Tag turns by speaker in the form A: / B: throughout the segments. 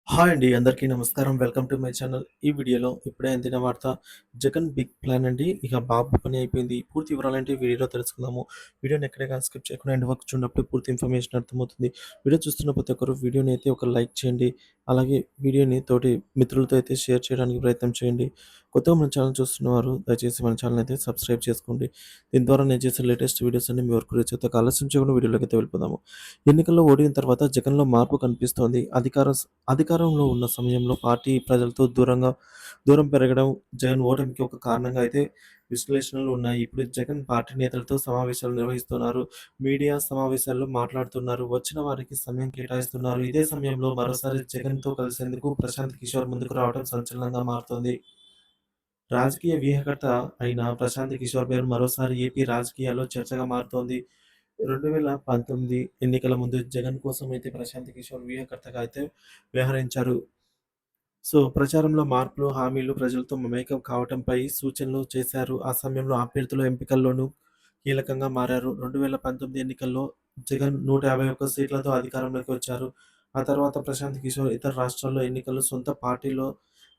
A: Hi అండి. అందరికీ నమస్కారం. Welcome to my channel. ఈ వీడియోలో ఇప్పుడే అందిన వార్త జగన్ బిగ్ ప్లాన్ అండి. ఇక బాబు పని అయిపోయింది. పూర్తి వివరాలేంటి వీడియోలో తెలుసుకుందాము. వీడియోని ఎక్కడైనా స్కిప్ చేయకుండా ఎండ్ వరకు చూడనప్పుడు పూర్తి ఇన్ఫర్మేషన్ అర్థమవుతుంది. వీడియో చూస్తున్న ప్రతి ఒక్కరు వీడియోని అయితే ఒక లైక్ చేయండి. అలాగే వీడియోని తోటి మిత్రులతో అయితే షేర్ చేయడానికి ప్రయత్నం చేయండి. కొత్తగా మన ఛానల్ చూస్తున్నవారు దయచేసి మన ఛానల్ అయితే సబ్స్క్రైబ్ చేసుకోండి. దీని ద్వారా నేను చేసే లేటెస్ట్ వీడియోస్ అన్ని మీ వరకు రీచ్ అవుతాయి. ఆలస్యం చేయకుండా వీడియోలోకి అయితే వెళ్ళిపోదాము. ఎన్నికల్లో ఓడిన తర్వాత జగన్‌లో మార్పు కనిపిస్తోంది. అధికారంలో ఉన్న సమయంలో పార్టీ ప్రజలతో దూరం పెరగడం జగన్ ఓటమికి ఒక కారణంగా అయితే విశ్లేషణలు ఉన్నాయి. ఇప్పుడు జగన్ పార్టీ నేతలతో సమావేశాలు నిర్వహిస్తున్నారు. మీడియా సమావేశాల్లో మాట్లాడుతున్నారు. వచ్చిన వారికి సమయం కేటాయిస్తున్నారు. ఇదే సమయంలో మరోసారి జగన్‌తో కలిసేందుకు ప్రశాంత్ కిషోర్ ముందుకు రావడం సంచలనంగా మారుతోంది. రాజకీయ వ్యూహకర్త అయిన ప్రశాంత్ కిషోర్ పేరు మరోసారి ఏపీ రాజకీయాల్లో చర్చగా మారుతోంది. 2019 ఎన్నికల ముందు జగన్ కోసం అయితే ప్రశాంత్ కిషోర్ వ్యూహకర్తగా అయితే వ్యవహరించారు. ప్రచారంలో మార్పులు, హామీలు, ప్రజలతో మమేకం కావటంపై సూచనలు చేశారు. ఆ సమయంలో అభ్యర్థుల ఎంపికల్లోనూ కీలకంగా మారారు. 2019 ఎన్నికల్లో జగన్ 151 సీట్లతో అధికారంలోకి వచ్చారు. ఆ తర్వాత ప్రశాంత్ కిషోర్ ఇతర రాష్ట్రాల్లో ఎన్నికలు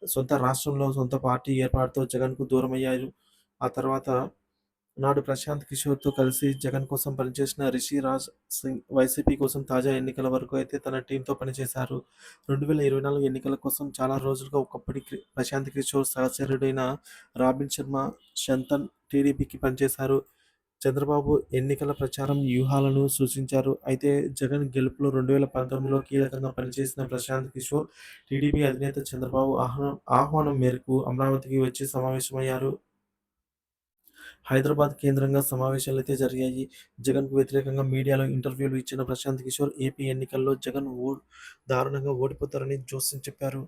A: సొంత రాష్ట్రంలో సొంత పార్టీ ఏర్పాటుతో జగన్‌కు దూరమయ్యారు. ఆ తర్వాత నాడు ప్రశాంత్ కిషోర్‌తో కలిసి జగన్ కోసం పనిచేసిన రిషిరాజ్ సింగ్ వైసీపీ కోసం తాజా ఎన్నికల వరకు అయితే తన టీమ్‌తో పనిచేశారు. 2024 ఎన్నికల కోసం చాలా రోజులుగా ఒకప్పటి ప్రశాంత్ కిషోర్ సహచరుడైన రాబిన్ శర్మ షంతన్ టీడీపీకి పనిచేశారు. చంద్రబాబు ఎన్నికల ప్రచారం వ్యూహాలను సూచించారు. అయితే జగన్ గెలుపులో 2019లో కీలకంగా పనిచేసిన ప్రశాంత్ కిషోర్ టీడీపీ అధినేత చంద్రబాబు ఆహ్వానం మేరకు అమరావతికి వచ్చి సమావేశమయ్యారు. హైదరాబాద్ కేంద్రంగా సమావేశాలైతే జరిగాయి. జగన్‌కు వ్యతిరేకంగా మీడియాలో ఇంటర్వ్యూలు ఇచ్చిన ప్రశాంత్ కిషోర్ ఏపీ ఎన్నికల్లో జగన్ దారుణంగా ఓడిపోతారని జోస్యం చెప్పారు.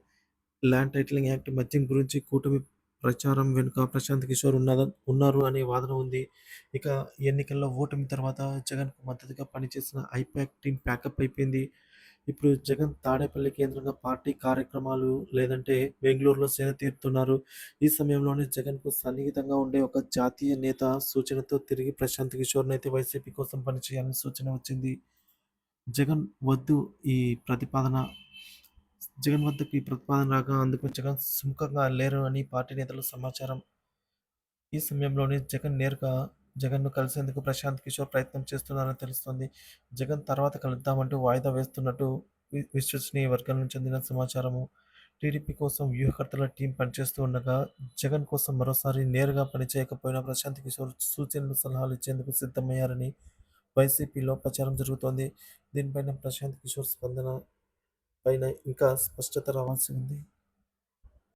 A: ల్యాండ్ టైటిలింగ్ యాక్ట్, మద్యం గురించి కూటమి ప్రచారం వెనుక ప్రశాంత్ కిషోర్ ఉన్నారు అనే వాదన ఉంది. ఇక ఎన్నికల్లో ఓటమి తర్వాత జగన్‌కు మద్దతుగా పనిచేసిన ఐపాక్ టీమ్ ప్యాకప్ అయిపోయింది. ఇప్పుడు జగన్ తాడేపల్లి కేంద్రంగా పార్టీ కార్యక్రమాలు లేదంటే బెంగుళూరులో సేద తీరుతున్నారు. ఈ సమయంలోనే జగన్‌కు సన్నిహితంగా ఉండే ఒక జాతీయ నేత సూచనతో తిరిగి ప్రశాంత్ కిషోర్‌నైతే వైసీపీ కోసం పనిచేయాలని సూచన వచ్చింది. జగన్ వద్దు ఈ ప్రతిపాదన జగన్ వద్దకు ఈ ప్రతిపాదన రాగా అందుకు జగన్ సుముఖంగా లేరు అని పార్టీ నేతలు సమాచారం. ఈ సమయంలోనే జగన్‌ను కలిసేందుకు ప్రశాంత్ కిషోర్ ప్రయత్నం చేస్తున్నారని తెలుస్తోంది. జగన్ తర్వాత కలుద్దామంటూ వాయిదా వేస్తున్నట్టు విశ్వసనీయ వర్గాల నుంచి అందిన సమాచారము. టీడీపీ కోసం వ్యూహకర్తల టీం పనిచేస్తూ ఉండగా, జగన్ కోసం మరోసారి నేరుగా పనిచేయకపోయినా ప్రశాంత్ కిషోర్ సూచనలు, సలహాలు ఇచ్చేందుకు సిద్ధమయ్యారని వైసీపీలో ప్రచారం జరుగుతోంది. దీనిపైన ప్రశాంత్ కిషోర్ స్పందన పైన ఇంకా స్పష్టత రావాల్సి ఉంది.